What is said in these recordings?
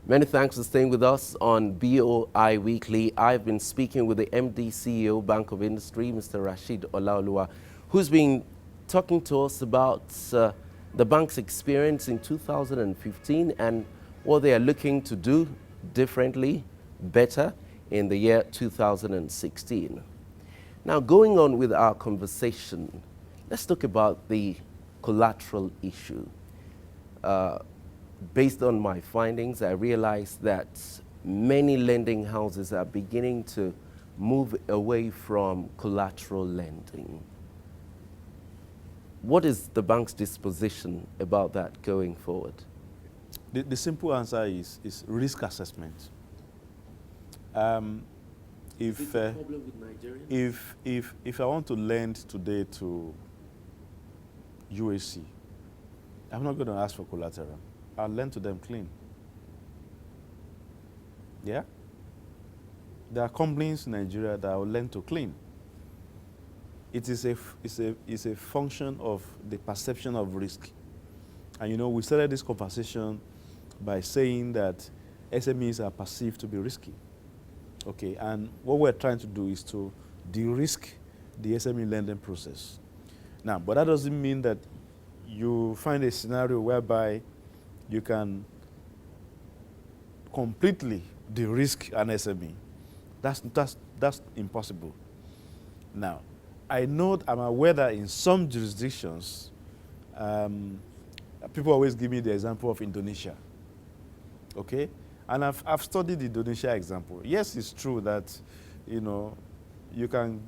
Many thanks for staying with us on BOI Weekly. I've been speaking with the MD CEO, Bank of Industry, Mr. Rashid Olaoluwa, who's been talking to us about the bank's experience in 2015 and what they are looking to do differently, better in the year 2016. Now, going on with our conversation, let's talk about the collateral issue. Based on my findings, I realized that many lending houses are beginning to move away from collateral lending. What is the bank's disposition about that going forward? The simple answer is risk assessment. If I want to lend today to UAC, I'm not going to ask for collateral. I'll lend to them clean. Yeah? There are companies in Nigeria that will lend to clean. It is a function of the perception of risk. And you know, we started this conversation by saying that SMEs are perceived to be risky. Okay, and what we're trying to do is to de-risk the SME lending process. Now, but that doesn't mean that you find a scenario whereby you can completely de-risk an SME. That's impossible. Now, I'm aware that in some jurisdictions, people always give me the example of Indonesia. Okay, and I've studied the Indonesia example. Yes, it's true that you can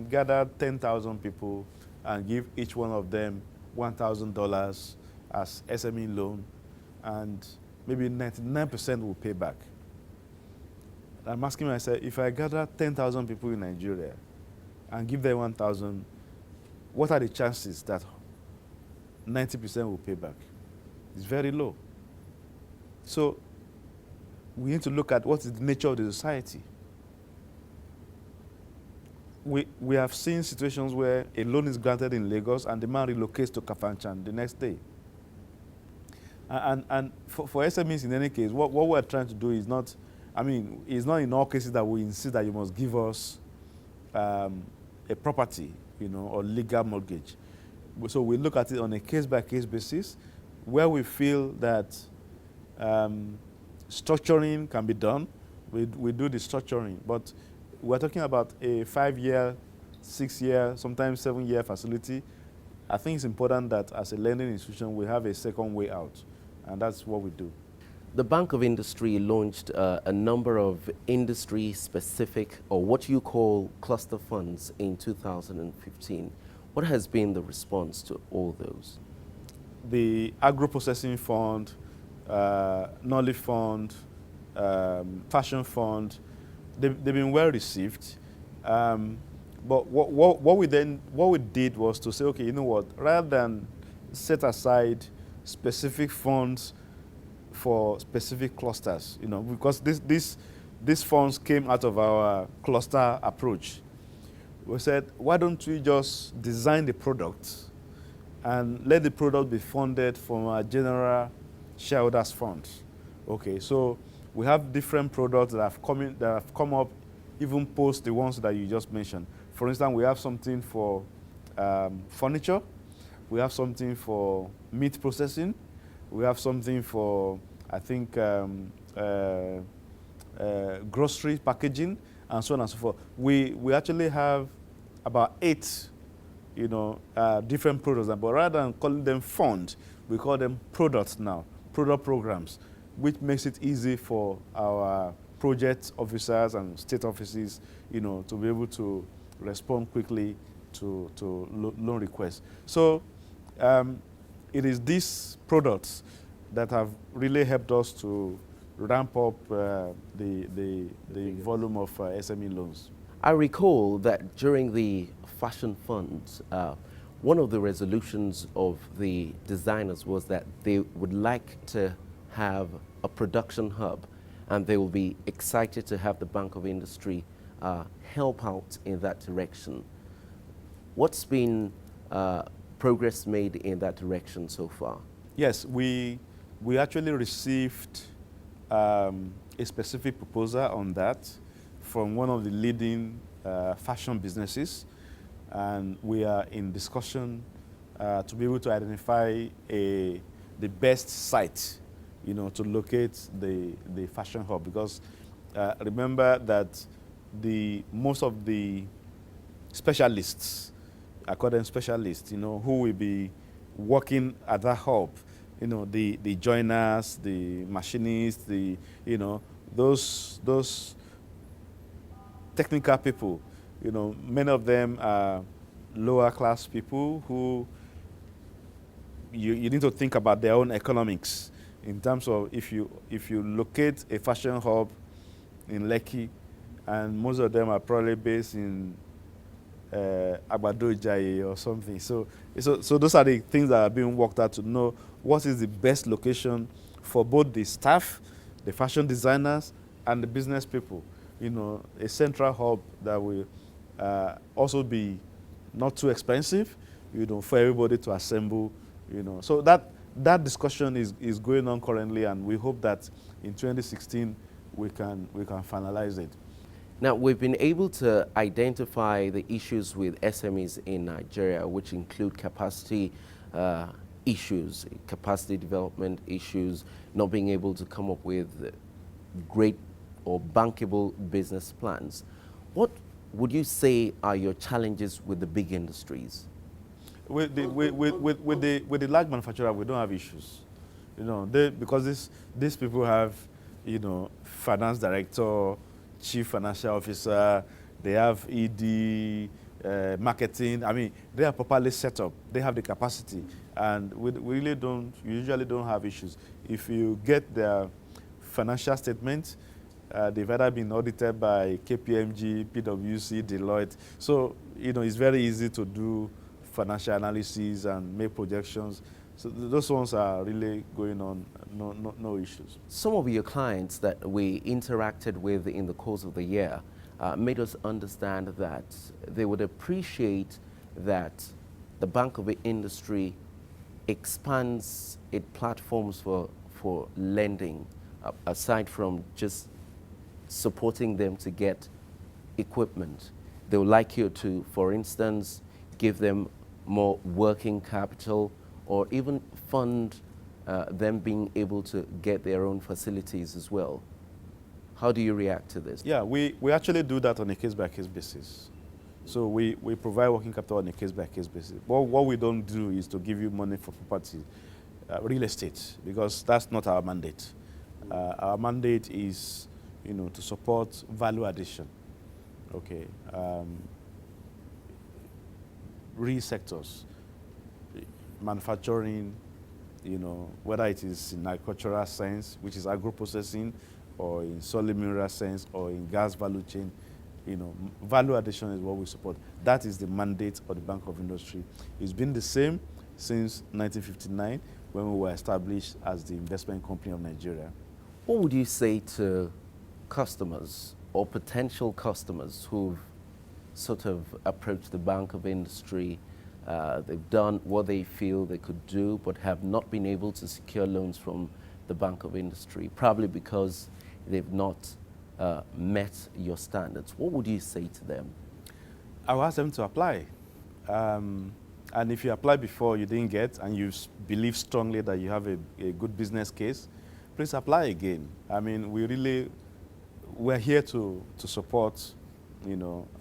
gather 10,000 people and give each one of them $1,000 as SME loan, and maybe 99% will pay back. I'm asking myself, if I gather 10,000 people in Nigeria and give them 1,000, what are the chances that 90% will pay back? It's very low. So we need to look at what is the nature of the society. We have seen situations where a loan is granted in Lagos and the man relocates to Kafanchan the next day. And for SMEs in any case, what we're trying to do is not, it's not in all cases that we insist that you must give us a property, or legal mortgage. So we look at it on a case-by-case basis where we feel that structuring can be done. We do the structuring, but we're talking about a 5-year, 6-year, sometimes 7-year facility. I think it's important that as a lending institution, we have a second way out, and that's what we do. The Bank of Industry launched a number of industry-specific, or what you call cluster funds, in 2015. What has been the response to all those? The agro-processing fund, knowledge fund, fashion fund, they've been well received. But what we did was to say, okay, you know what, rather than set aside specific funds for specific clusters, because these funds came out of our cluster approach. We said, why don't we just design the product and let the product be funded from our general shareholders fund? Okay, so we have different products that have come up even post the ones that you just mentioned. For instance, we have something for furniture, we have something for meat processing, we have something for, I think, grocery packaging, and so on and so forth. We actually have about 8 different products, but rather than calling them funds, we call them products now, product programs, which makes it easy for our project officers and state offices, to be able to respond quickly to loan requests. So it is these products that have really helped us to ramp up the volume of SME loans. I recall that during the fashion funds, one of the resolutions of the designers was that they would like to have a production hub, and they will be excited to have the Bank of Industry help out in that direction. What's been progress made in that direction so far? Yes, we actually received a specific proposal on that from one of the leading fashion businesses, and we are in discussion to be able to identify the best site, to locate the fashion hub, because remember that most of the specialists, according specialists, who will be working at that hub, the joiners, the machinists, those technical people, many of them are lower class people who you need to think about their own economics in terms of if you locate a fashion hub in Lekki, and most of them are probably based in Agbado Ijaye or something. So those are the things that are being worked out to know what is the best location for both the staff, the fashion designers, and the business people. A central hub that will also be not too expensive, for everybody to assemble. So that discussion is going on currently, and we hope that in 2016 we can finalize it. Now, we've been able to identify the issues with SMEs in Nigeria, which include capacity issues, capacity development issues, not being able to come up with great or bankable business plans. What would you say are your challenges with the big industries? With the large manufacturer, we don't have issues. Because these people have, finance director, chief financial officer, they have ED, marketing. I mean, they are properly set up. They have the capacity, and we usually don't have issues. If you get their financial statements, they've either been audited by KPMG, PwC, Deloitte. So, it's very easy to do financial analysis and make projections. So those ones are really going on, no issues. Some of your clients that we interacted with in the course of the year made us understand that they would appreciate that the Bank of the Industry expands its platforms for lending, aside from just supporting them to get equipment. They would like you to, for instance, give them more working capital, or even fund them being able to get their own facilities as well. How do you react to this? Yeah, we actually do that on a case-by-case basis. So we provide working capital on a case-by-case basis. But what we don't do is to give you money for property, real estate, because that's not our mandate. Our mandate is, to support value addition. Okay. Real sectors, manufacturing, whether it is in agricultural sense, which is agro-processing, or in solid mineral sense, or in gas value chain, value addition is what we support. That is the mandate of the Bank of Industry. It's been the same since 1959, when we were established as the investment company of Nigeria. What would you say to customers or potential customers who've sort of approached the Bank of Industry? They've done what they feel they could do, but have not been able to secure loans from the Bank of Industry, probably because they've not met your standards. What would you say to them? I will ask them to apply. And if you apply before you didn't get, and you believe strongly that you have a good business case, please apply again. I mean, we're here to support,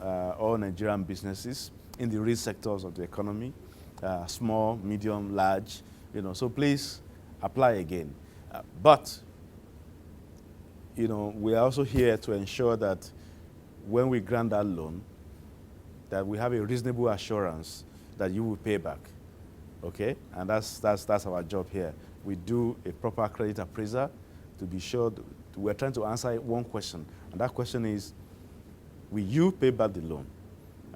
all Nigerian businesses in the real sectors of the economy, small, medium, large, so please apply again. But, we are also here to ensure that when we grant that loan, that we have a reasonable assurance that you will pay back, okay? And that's our job here. We do a proper credit appraisal to be sure we're trying to answer one question, and that question is, will you pay back the loan?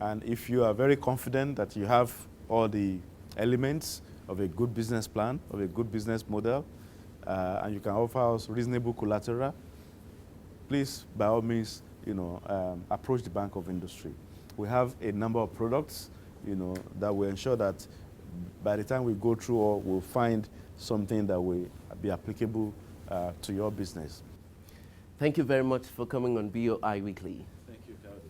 And if you are very confident that you have all the elements of a good business plan, of a good business model, and you can offer us reasonable collateral, please, by all means, approach the Bank of Industry. We have a number of products, that will ensure that by the time we go through, we'll find something that will be applicable to your business. Thank you very much for coming on BOI Weekly. Thank you, Calvin.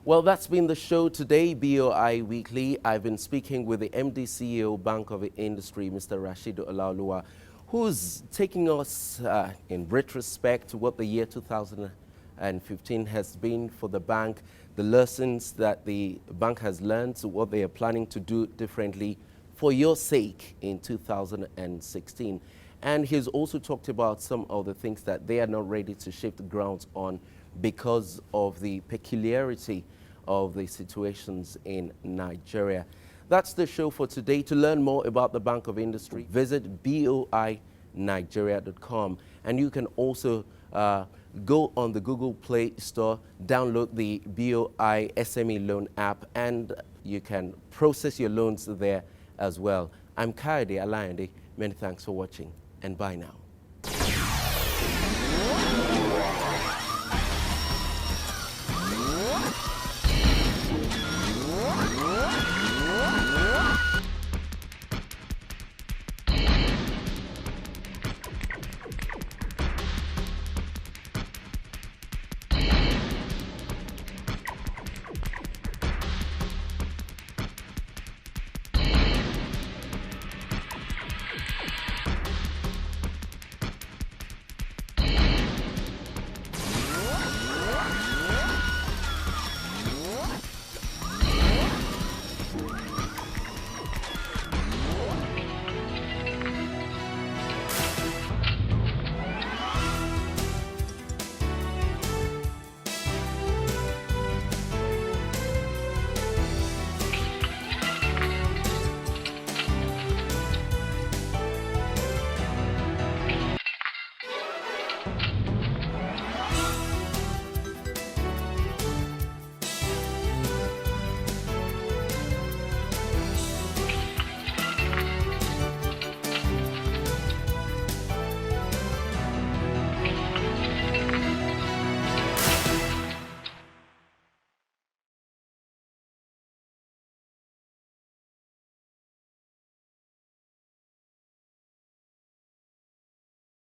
Well, that's been the show today, BOI Weekly. I've been speaking with the MD CEO Bank of Industry, Mr. Rashid Olaoluwa, who's taking us in retrospect to what the year 2015 has been for the bank, the lessons that the bank has learned, what they are planning to do differently for your sake in 2016. And he's also talked about some of the things that they are not ready to shift grounds on because of the peculiarity of the situations in Nigeria. That's the show for today. To learn more about the Bank of Industry, visit boinigeria.com. And you can also go on the Google Play Store, download the BOI SME loan app, and you can process your loans there as well. I'm Kayode Alayande. Many thanks for watching, and bye now.